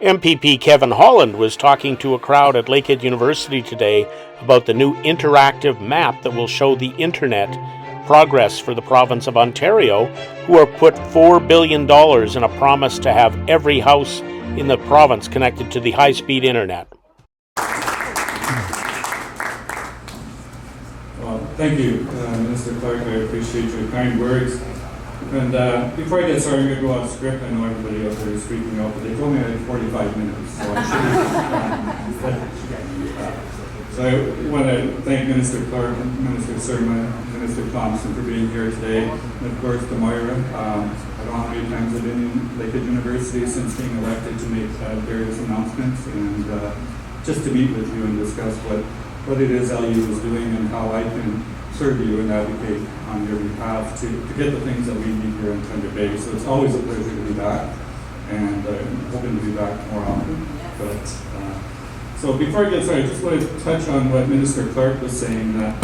MPP Kevin Holland was talking to a crowd at Lakehead University today about the new interactive map that will show the internet progress for the province of Ontario, who have put $4 billion in a promise to have every house in the province connected to the high-speed internet. Well, thank you, Minister Clark. I appreciate your kind words. And before I get started, I'm going to go off script. I know everybody out there is freaking out, but they told me I had 45 minutes, so I should. So I want to thank Minister Clark, Minister Surma, Minister Thompson for being here today, and of course to Moira. I don't know how many times I've been in Lakehead University since being elected to make various announcements, and just to meet with you and discuss what it is LU is doing and how I can serve you and advocate on your behalf to get the things that we need here in Thunder Bay. So it's always a pleasure to be back, and I'm hoping to be back more often. But so before I get started, I just want to touch on what Minister Clark was saying, that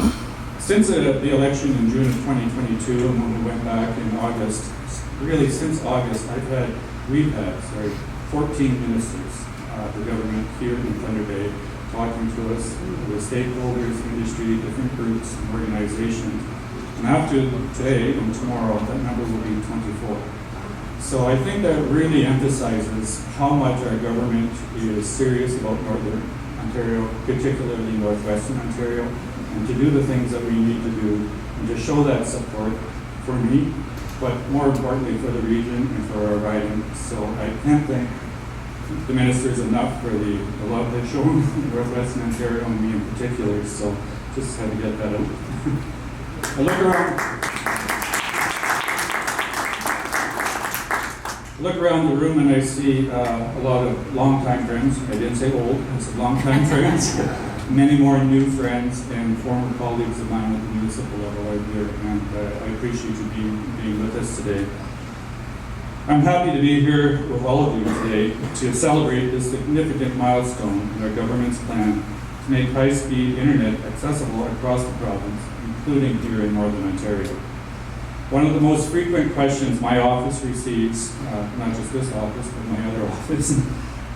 since the election in June of 2022, and when we went back in August, really since August, we've had 14 ministers of the government here in Thunder Bay talking to us, with stakeholders, industry, different groups, and organizations. And after today and tomorrow, that number will be 24. So I think that really emphasizes how much our government is serious about Northern Ontario, particularly Northwestern Ontario, and to do the things that we need to do, and to show that support for me, but more importantly for the region and for our riding. So I can't thank the ministers enough for the love they've shown in Northwestern Ontario, and me in particular, so just had to get that out. I look around the room and I see a lot of longtime friends. I didn't say old, I said longtime friends. Many more new friends and former colleagues of mine at the municipal level out here, and I appreciate you being with us today. I'm happy to be here with all of you today to celebrate this significant milestone in our government's plan to make high-speed internet accessible across the province, including here in Northern Ontario. One of the most frequent questions my office receives, not just this office, but my other office,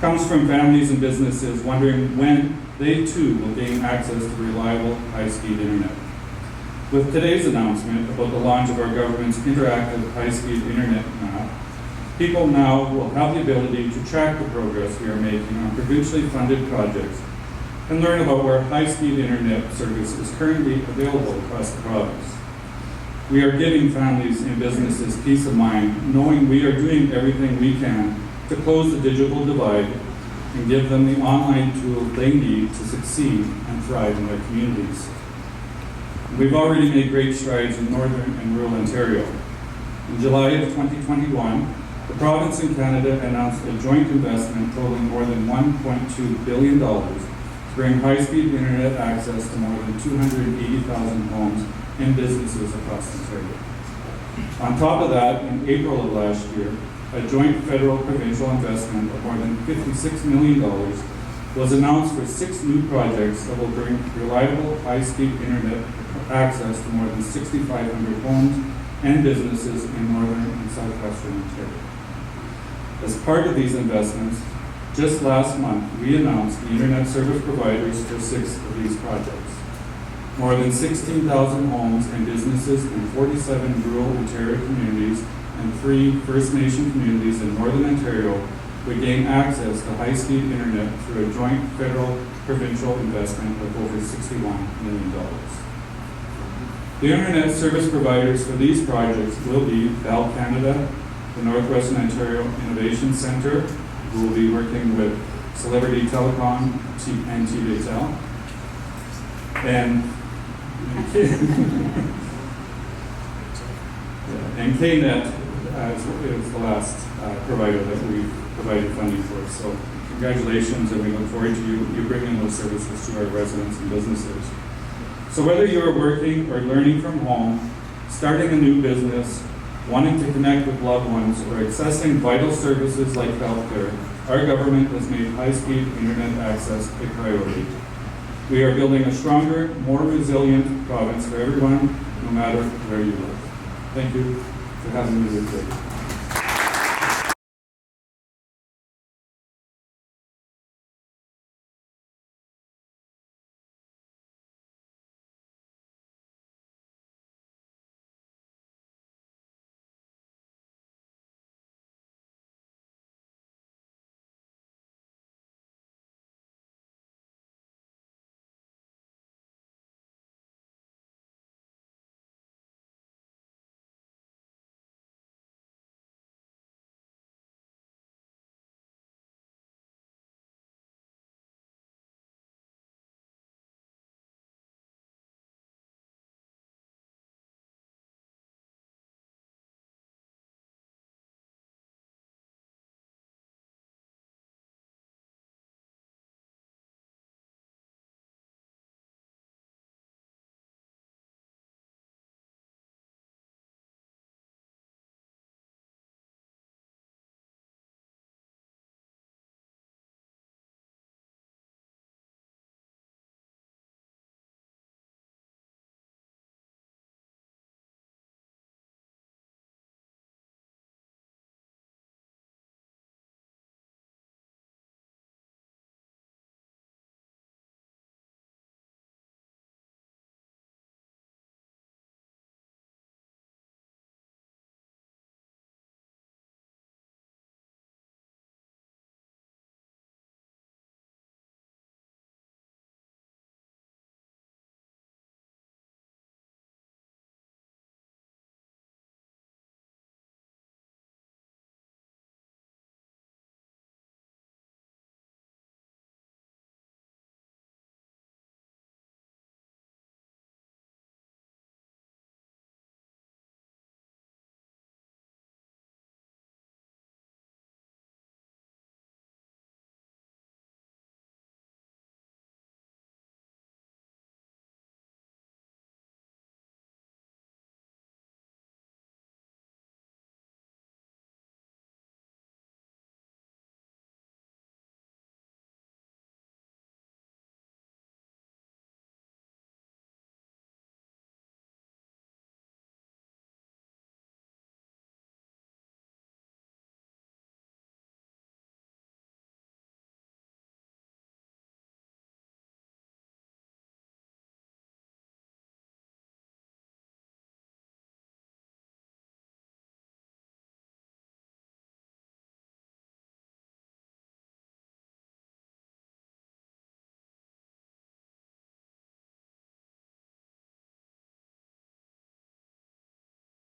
comes from families and businesses wondering when they too will gain access to reliable high-speed internet. With today's announcement about the launch of our government's interactive high-speed internet map, people now will have the ability to track the progress we are making on provincially funded projects and learn about where high-speed internet service is currently available across the province. We are giving families and businesses peace of mind, knowing we are doing everything we can to close the digital divide and give them the online tools they need to succeed and thrive in their communities. We've already made great strides in Northern and rural Ontario. In July of 2021, the province and Canada announced a joint investment totaling more than $1.2 billion to bring high-speed internet access to more than 280,000 homes and businesses across Ontario. On top of that, in April of last year, a joint federal-provincial investment of more than $56 million was announced for 6 new projects that will bring reliable high-speed internet access to more than 6,500 homes and businesses in northern and southwestern Ontario. As part of these investments, just last month, we announced the internet service providers for 6 of these projects. More than 16,000 homes and businesses in 47 rural Ontario communities and 3 First Nation communities in Northern Ontario would gain access to high-speed internet through a joint federal-provincial investment of over $61 million. The internet service providers for these projects will be Bell Canada, the Northwestern Ontario Innovation Centre, who will be working with Celebrity Telecom and TVTel, and KNet is the last provider that we've provided funding for. So congratulations, and we look forward to you bringing those services to our residents and businesses. So whether you are working or learning from home, starting a new business, wanting to connect with loved ones, or accessing vital services like healthcare, our government has made high-speed internet access a priority. We are building a stronger, more resilient province for everyone, no matter where you live. Thank you for having me here today.